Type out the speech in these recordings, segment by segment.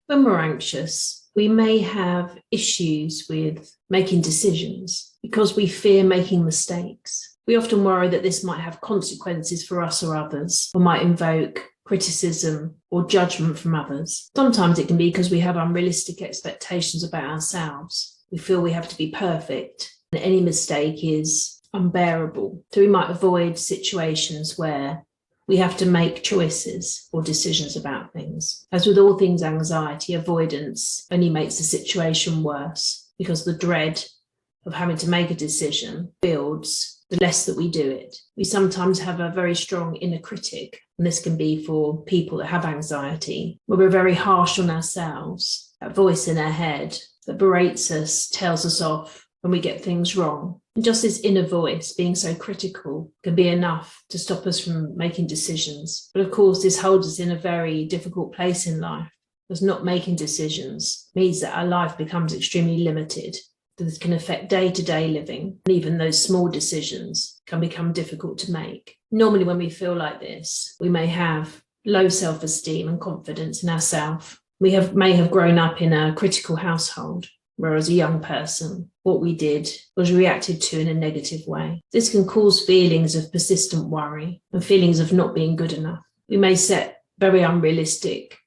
When we're anxious, we may have issues with making decisions because we fear making mistakes. We often worry that this might have consequences for us or others, or might invoke criticism or judgment from others. Sometimes it can be because we have unrealistic expectations about ourselves. We feel we have to be perfect, and any mistake is unbearable. So we might avoid situations where we have to make choices or decisions about things. As with all things anxiety, avoidance only makes the situation worse because the dread of having to make a decision builds the less that we do it. We sometimes have a very strong inner critic, and this can be for people that have anxiety, where we're very harsh on ourselves. That voice in our head that berates us, tells us off when we get things wrong. And just this inner voice being so critical can be enough to stop us from making decisions. But of course, this holds us in a very difficult place in life, because not making decisions means that our life becomes extremely limited. This can affect day-to-day living, and even those small decisions can become difficult to make. Normally, when we feel like this, we may have low self-esteem and confidence in ourselves. We may have grown up in a critical household, where as a young person, what we did was reacted to in a negative way. This can cause feelings of persistent worry and feelings of not being good enough. We may set very unrealistic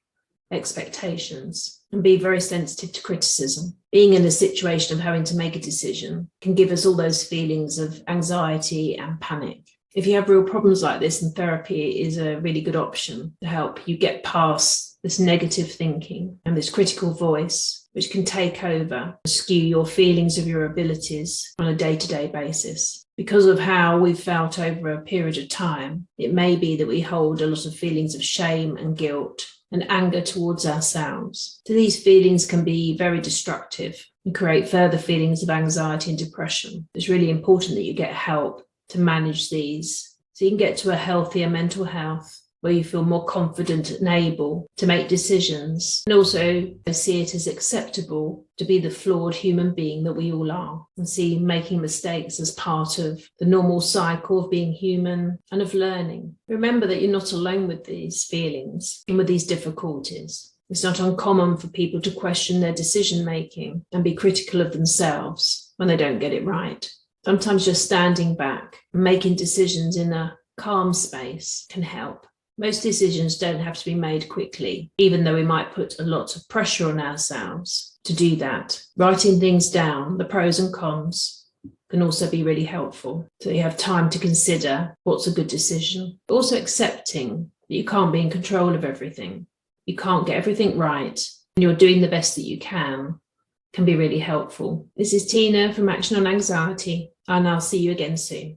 expectations and be very sensitive to criticism. Being in a situation of having to make a decision can give us all those feelings of anxiety and panic. If you have real problems like this, then therapy is a really good option to help you get past this negative thinking and this critical voice, which can take over and skew your feelings of your abilities on a day-to-day basis. Because of how we've felt over a period of time, it may be that we hold a lot of feelings of shame and guilt and anger towards ourselves. So these feelings can be very destructive and create further feelings of anxiety and depression. It's really important that you get help to manage these so you can get to a healthier mental health where you feel more confident and able to make decisions, and also see it as acceptable to be the flawed human being that we all are, and see making mistakes as part of the normal cycle of being human and of learning. Remember that you're not alone with these feelings and with these difficulties. It's not uncommon for people to question their decision making and be critical of themselves when they don't get it right. Sometimes just standing back and making decisions in a calm space can help. Most decisions don't have to be made quickly, even though we might put a lot of pressure on ourselves to do that. Writing things down, the pros and cons, can also be really helpful. So you have time to consider what's a good decision. Also accepting that you can't be in control of everything. You can't get everything right, and you're doing the best that you can be really helpful. This is Tina from Action on Anxiety, and I'll see you again soon.